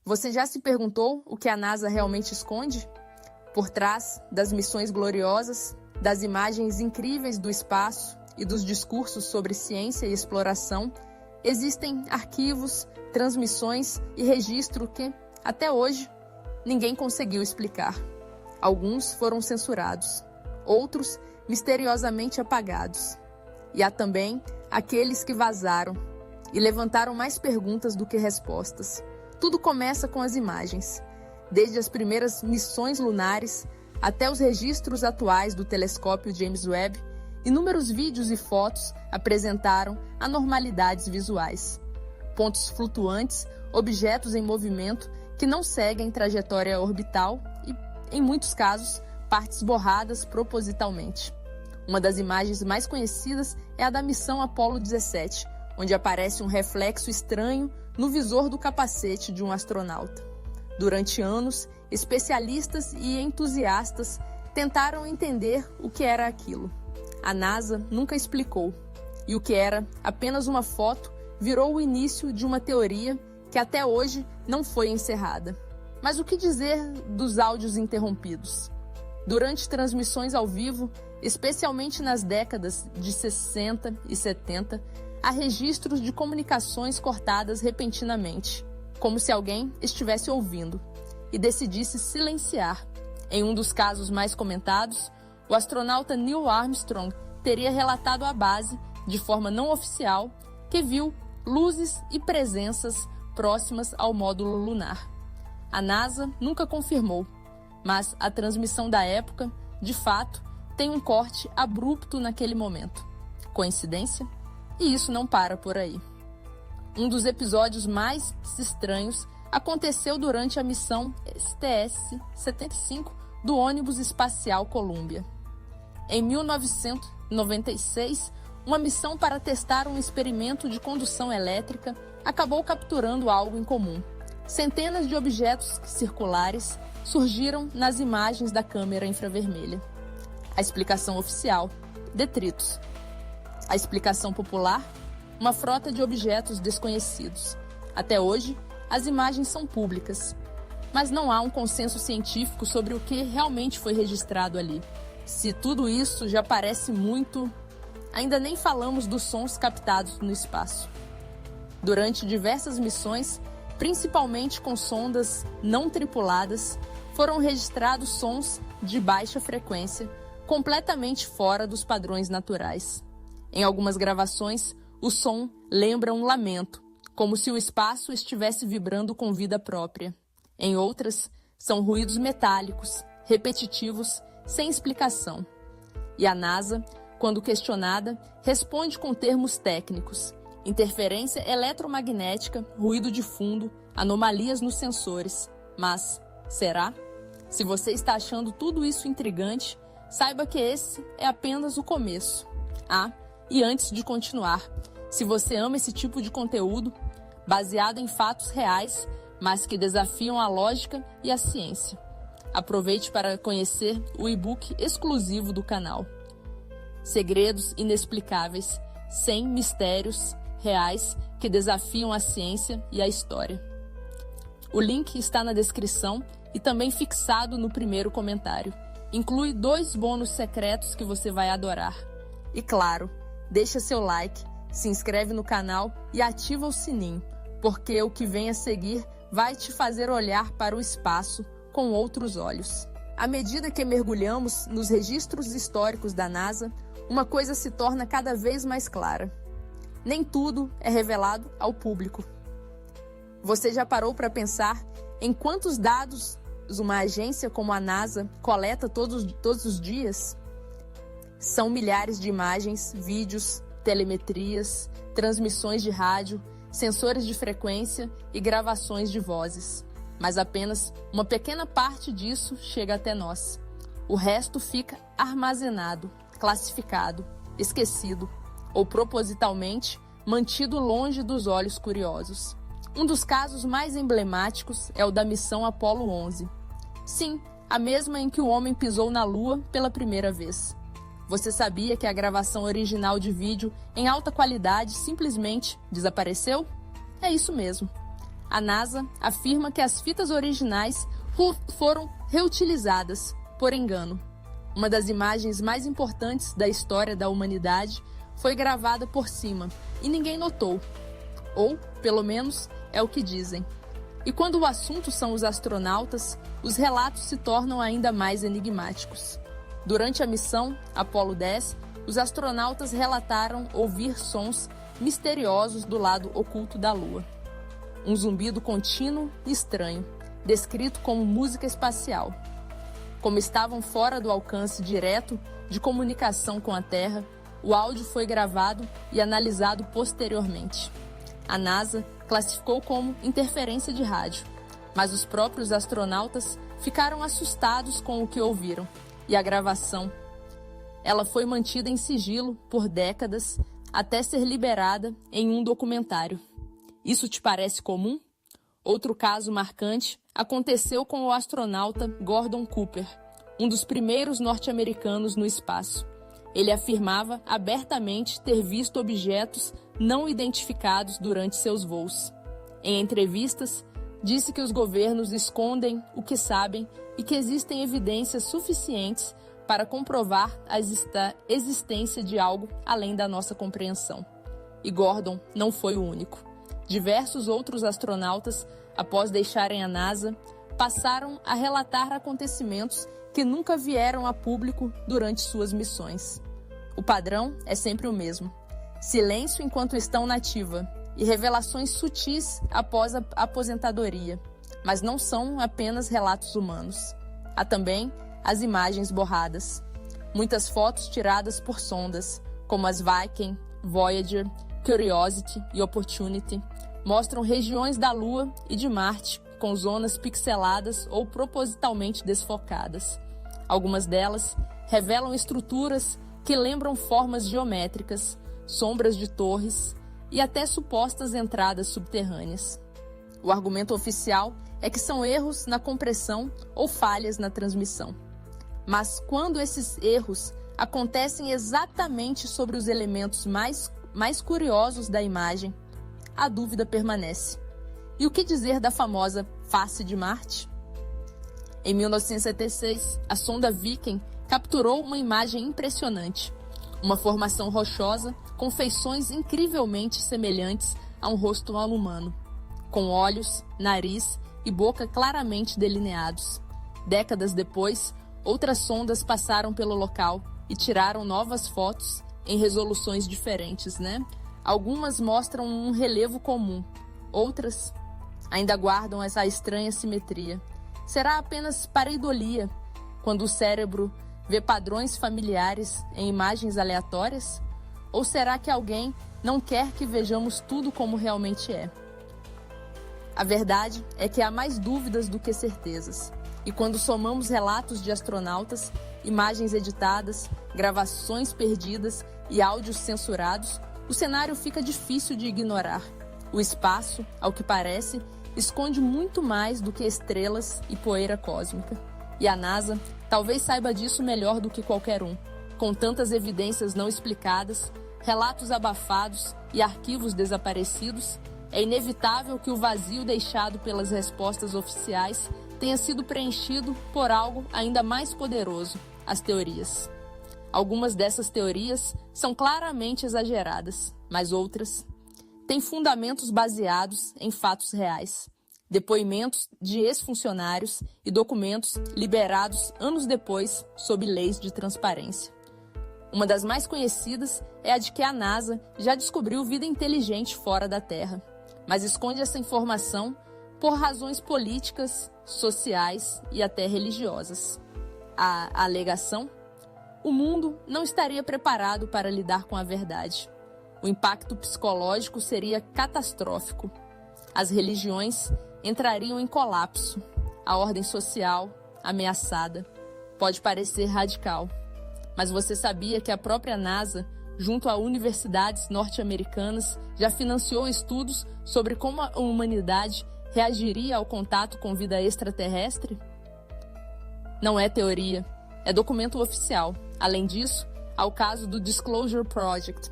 Você já se perguntou o que a NASA realmente esconde? Por trás das missões gloriosas, das imagens incríveis do espaço e dos discursos sobre ciência e exploração, existem arquivos, transmissões e registro que, até hoje, ninguém conseguiu explicar. Alguns foram censurados, outros misteriosamente apagados. E há também aqueles que vazaram e levantaram mais perguntas do que respostas. Tudo começa com as imagens. Desde as primeiras missões lunares até os registros atuais do telescópio James Webb, inúmeros vídeos e fotos apresentaram anormalidades visuais. Pontos flutuantes, objetos em movimento que não seguem trajetória orbital e, em muitos casos, partes borradas propositalmente. Uma das imagens mais conhecidas é a da missão Apollo 17, onde aparece um reflexo estranho no visor do capacete de um astronauta. Durante anos, especialistas e entusiastas tentaram entender o que era aquilo. A NASA nunca explicou, e o que era apenas uma foto virou o início de uma teoria que até hoje não foi encerrada. Mas o que dizer dos áudios interrompidos? Durante transmissões ao vivo, especialmente nas décadas de 60 e 70, há registros de comunicações cortadas repentinamente, como se alguém estivesse ouvindo e decidisse silenciar. Em um dos casos mais comentados, o astronauta Neil Armstrong teria relatado à base, de forma não oficial, que viu luzes e presenças próximas ao módulo lunar. A NASA nunca confirmou, mas a transmissão da época, de fato, tem um corte abrupto naquele momento. Coincidência? E isso não para por aí. Um dos episódios mais estranhos aconteceu durante a missão STS-75 do ônibus espacial Columbia. Em 1996, uma missão para testar um experimento de condução elétrica acabou capturando algo em comum. Centenas de objetos circulares surgiram nas imagens da câmera infravermelha. A explicação oficial: detritos. A explicação popular: uma frota de objetos desconhecidos. Até hoje, as imagens são públicas, mas não há um consenso científico sobre o que realmente foi registrado ali. Se tudo isso já parece muito, ainda nem falamos dos sons captados no espaço. Durante diversas missões, principalmente com sondas não tripuladas, foram registrados sons de baixa frequência, completamente fora dos padrões naturais. Em algumas gravações, o som lembra um lamento, como se o espaço estivesse vibrando com vida própria. Em outras, são ruídos metálicos, repetitivos, sem explicação. E a NASA, quando questionada, responde com termos técnicos: interferência eletromagnética, ruído de fundo, anomalias nos sensores. Mas, será? Se você está achando tudo isso intrigante, saiba que esse é apenas o começo. E antes de continuar, se você ama esse tipo de conteúdo, baseado em fatos reais, mas que desafiam a lógica e a ciência, aproveite para conhecer o e-book exclusivo do canal. Segredos inexplicáveis, sem mistérios reais que desafiam a ciência e a história. O link está na descrição e também fixado no primeiro comentário. Inclui 2 bônus secretos que você vai adorar. E claro, deixa seu like, se inscreve no canal e ativa o sininho, porque o que vem a seguir vai te fazer olhar para o espaço com outros olhos. À medida que mergulhamos nos registros históricos da NASA, uma coisa se torna cada vez mais clara. Nem tudo é revelado ao público. Você já parou para pensar em quantos dados uma agência como a NASA coleta todos os dias? São milhares de imagens, vídeos, telemetrias, transmissões de rádio, sensores de frequência e gravações de vozes. Mas apenas uma pequena parte disso chega até nós. O resto fica armazenado, classificado, esquecido ou propositalmente mantido longe dos olhos curiosos. Um dos casos mais emblemáticos é o da missão Apollo 11. Sim, a mesma em que o homem pisou na Lua pela primeira vez. Você sabia que a gravação original de vídeo em alta qualidade simplesmente desapareceu? É isso mesmo. a NASA afirma que as fitas originais foram reutilizadas, por engano. Uma das imagens mais importantes da história da humanidade foi gravada por cima e ninguém notou. Ou, pelo menos, é o que dizem. E quando o assunto são os astronautas, os relatos se tornam ainda mais enigmáticos. Durante a missão Apollo 10, os astronautas relataram ouvir sons misteriosos do lado oculto da Lua. Um zumbido contínuo e estranho, descrito como música espacial. Como estavam fora do alcance direto de comunicação com a Terra, o áudio foi gravado e analisado posteriormente. A NASA classificou como interferência de rádio, mas os próprios astronautas ficaram assustados com o que ouviram, e a gravação. Ela foi mantida em sigilo por décadas até ser liberada em um documentário. Isso te parece comum? Outro caso marcante aconteceu com o astronauta Gordon Cooper, um dos primeiros norte-americanos no espaço. Ele afirmava abertamente ter visto objetos não identificados durante seus voos. Em entrevistas, disse que os governos escondem o que sabem e que existem evidências suficientes para comprovar a existência de algo além da nossa compreensão. E Gordon não foi o único. Diversos outros astronautas, após deixarem a NASA, passaram a relatar acontecimentos que nunca vieram a público durante suas missões. O padrão é sempre o mesmo: silêncio enquanto estão na ativa e revelações sutis após a aposentadoria. Mas não são apenas relatos humanos. Há também as imagens borradas. Muitas fotos tiradas por sondas, como as Viking, Voyager, Curiosity e Opportunity, mostram regiões da Lua e de Marte com zonas pixeladas ou propositalmente desfocadas. Algumas delas revelam estruturas que lembram formas geométricas, sombras de torres e até supostas entradas subterrâneas. O argumento oficial é que são erros na compressão ou falhas na transmissão. Mas quando esses erros acontecem exatamente sobre os elementos mais curiosos da imagem, a dúvida permanece. E o que dizer da famosa face de Marte? Em 1976, a sonda Viking capturou uma imagem impressionante. Uma formação rochosa com feições incrivelmente semelhantes a um rosto humano, com olhos, nariz e boca claramente delineados. Décadas depois, outras sondas passaram pelo local e tiraram novas fotos em resoluções diferentes, Algumas mostram um relevo comum, outras ainda guardam essa estranha simetria. Será apenas pareidolia quando o cérebro vê padrões familiares em imagens aleatórias? Ou será que alguém não quer que vejamos tudo como realmente é? A verdade é que há mais dúvidas do que certezas. E quando somamos relatos de astronautas, imagens editadas, gravações perdidas e áudios censurados, o cenário fica difícil de ignorar. O espaço, ao que parece, esconde muito mais do que estrelas e poeira cósmica. E a NASA talvez saiba disso melhor do que qualquer um. Com tantas evidências não explicadas, relatos abafados e arquivos desaparecidos, é inevitável que o vazio deixado pelas respostas oficiais tenha sido preenchido por algo ainda mais poderoso: as teorias. Algumas dessas teorias são claramente exageradas, mas outras têm fundamentos baseados em fatos reais. Depoimentos de ex-funcionários e documentos liberados anos depois sob leis de transparência. Uma das mais conhecidas é a de que a NASA já descobriu vida inteligente fora da Terra, mas esconde essa informação por razões políticas, sociais e até religiosas. A alegação? O mundo não estaria preparado para lidar com a verdade. O impacto psicológico seria catastrófico. As religiões entrariam em colapso. A ordem social, ameaçada. Pode parecer radical, mas você sabia que a própria NASA, junto a universidades norte-americanas, já financiou estudos sobre como a humanidade reagiria ao contato com vida extraterrestre? Não é teoria, é documento oficial. Além disso, há o caso do Disclosure Project.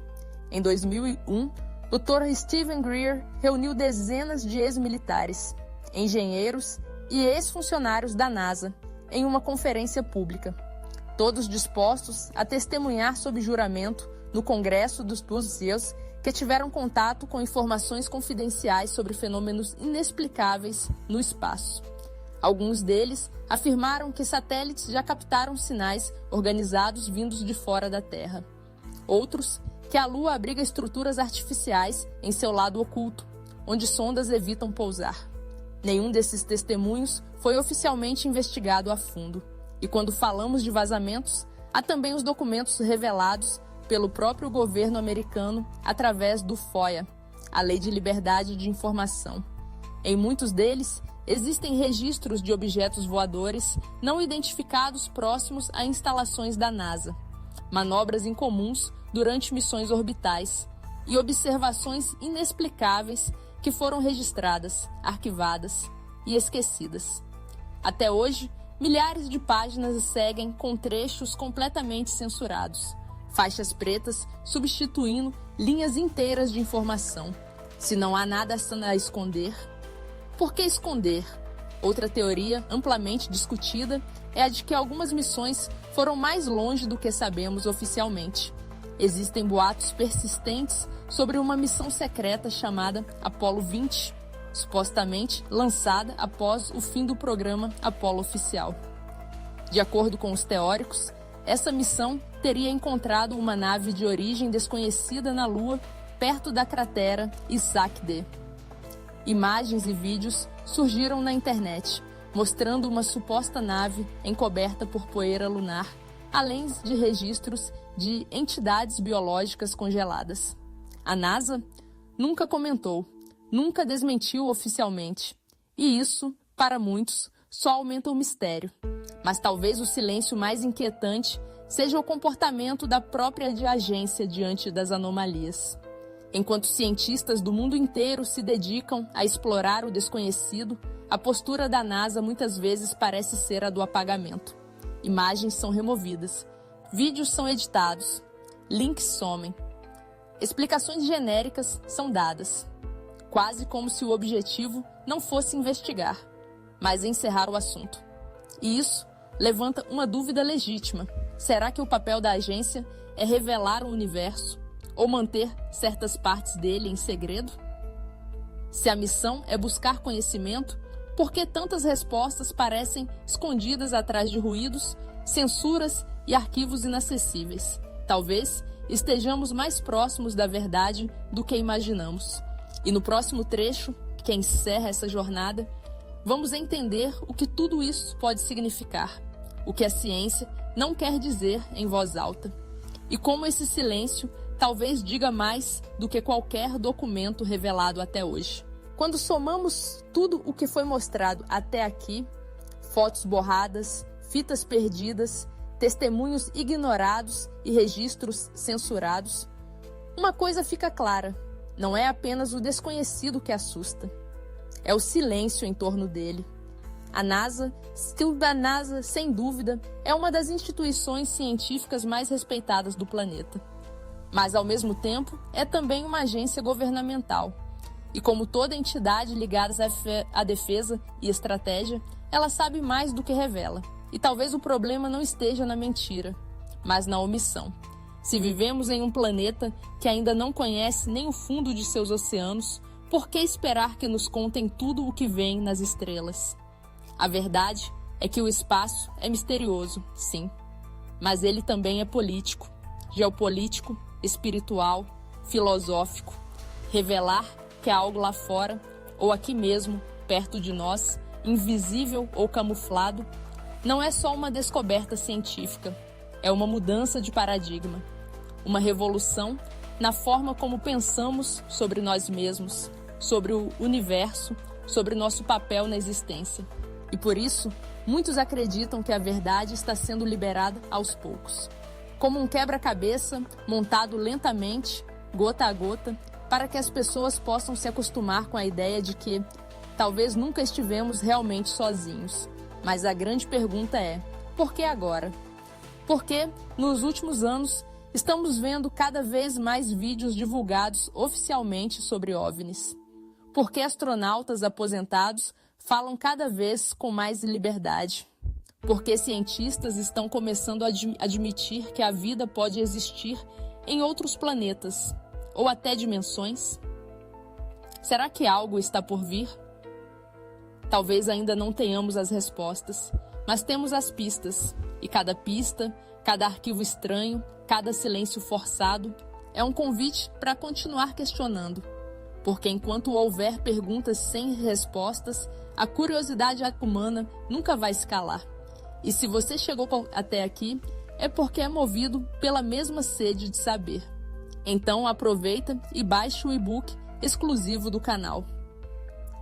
Em 2001, O Dr. Stephen Greer reuniu dezenas de ex-militares, engenheiros e ex-funcionários da NASA em uma conferência pública, todos dispostos a testemunhar sob juramento no Congresso dos museus que tiveram contato com informações confidenciais sobre fenômenos inexplicáveis no espaço. Alguns deles afirmaram que satélites já captaram sinais organizados vindos de fora da Terra. Outros, que a Lua abriga estruturas artificiais em seu lado oculto, onde sondas evitam pousar. Nenhum desses testemunhos foi oficialmente investigado a fundo. E quando falamos de vazamentos, há também os documentos revelados pelo próprio governo americano através do FOIA, a Lei de Liberdade de Informação. Em muitos deles, existem registros de objetos voadores não identificados próximos a instalações da NASA, manobras incomuns durante missões orbitais e observações inexplicáveis que foram registradas, arquivadas e esquecidas. Até hoje, milhares de páginas seguem com trechos completamente censurados, faixas pretas substituindo linhas inteiras de informação. Se não há nada a esconder, por que esconder? Outra teoria amplamente discutida é a de que algumas missões foram mais longe do que sabemos oficialmente. Existem boatos persistentes sobre uma missão secreta chamada Apollo 20, supostamente lançada após o fim do programa Apollo oficial. De acordo com os teóricos, essa missão teria encontrado uma nave de origem desconhecida na Lua, perto da cratera Isaac D. Imagens e vídeos surgiram na internet, mostrando uma suposta nave encoberta por poeira lunar, além de registros de entidades biológicas congeladas. A NASA nunca comentou, nunca desmentiu oficialmente. E isso, para muitos, só aumenta o mistério. Mas talvez o silêncio mais inquietante seja o comportamento da própria agência diante das anomalias. Enquanto cientistas do mundo inteiro se dedicam a explorar o desconhecido, a postura da NASA muitas vezes parece ser a do apagamento. Imagens são removidas, vídeos são editados, links somem. Explicações genéricas são dadas, quase como se o objetivo não fosse investigar, mas encerrar o assunto. E isso levanta uma dúvida legítima. Será que o papel da agência é revelar o universo ou manter certas partes dele em segredo? Se a missão é buscar conhecimento, por que tantas respostas parecem escondidas atrás de ruídos, censuras e arquivos inacessíveis? Talvez estejamos mais próximos da verdade do que imaginamos. E no próximo trecho, que encerra essa jornada, vamos entender o que tudo isso pode significar, o que a ciência não quer dizer em voz alta, e como esse silêncio talvez diga mais do que qualquer documento revelado até hoje. Quando somamos tudo o que foi mostrado até aqui, fotos borradas, fitas perdidas, testemunhos ignorados e registros censurados, uma coisa fica clara: não é apenas o desconhecido que assusta, é o silêncio em torno dele. A NASA, sem dúvida, é uma das instituições científicas mais respeitadas do planeta. Mas, ao mesmo tempo, é também uma agência governamental. E como toda entidade ligada à defesa e estratégia, ela sabe mais do que revela. E talvez o problema não esteja na mentira, mas na omissão. Se vivemos em um planeta que ainda não conhece nem o fundo de seus oceanos, por que esperar que nos contem tudo o que vem nas estrelas? A verdade é que o espaço é misterioso, sim, mas ele também é político, geopolítico, espiritual, filosófico. Revelar que há algo lá fora, ou aqui mesmo, perto de nós, invisível ou camuflado, não é só uma descoberta científica, é uma mudança de paradigma, uma revolução na forma como pensamos sobre nós mesmos, sobre o universo, sobre nosso papel na existência. E por isso, muitos acreditam que a verdade está sendo liberada aos poucos, como um quebra-cabeça montado lentamente, gota a gota, para que as pessoas possam se acostumar com a ideia de que talvez nunca estivemos realmente sozinhos. Mas a grande pergunta é: por que agora? Porque, nos últimos anos, Estamos vendo cada vez mais vídeos divulgados oficialmente sobre OVNIs. Porque astronautas aposentados falam cada vez com mais liberdade. Porque cientistas estão começando a admitir que a vida pode existir em outros planetas, ou até dimensões. Será que algo está por vir? Talvez ainda não tenhamos as respostas, mas temos as pistas. E cada pista, cada arquivo estranho, cada silêncio forçado é um convite para continuar questionando. Porque enquanto houver perguntas sem respostas, a curiosidade humana nunca vai se calar. E se você chegou até aqui, é porque é movido pela mesma sede de saber. Então aproveita e baixe o e-book exclusivo do canal.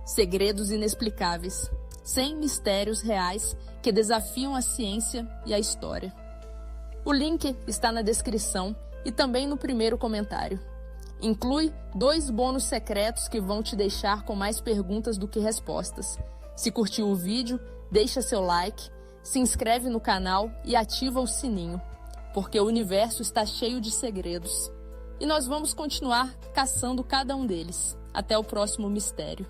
Segredos inexplicáveis, 100 mistérios reais que desafiam a ciência e a história. O link está na descrição e também no primeiro comentário. Inclui 2 bônus secretos que vão te deixar com mais perguntas do que respostas. Se curtiu o vídeo, deixa seu like, se inscreve no canal e ativa o sininho, porque o universo está cheio de segredos. E nós vamos continuar caçando cada um deles. Até o próximo mistério.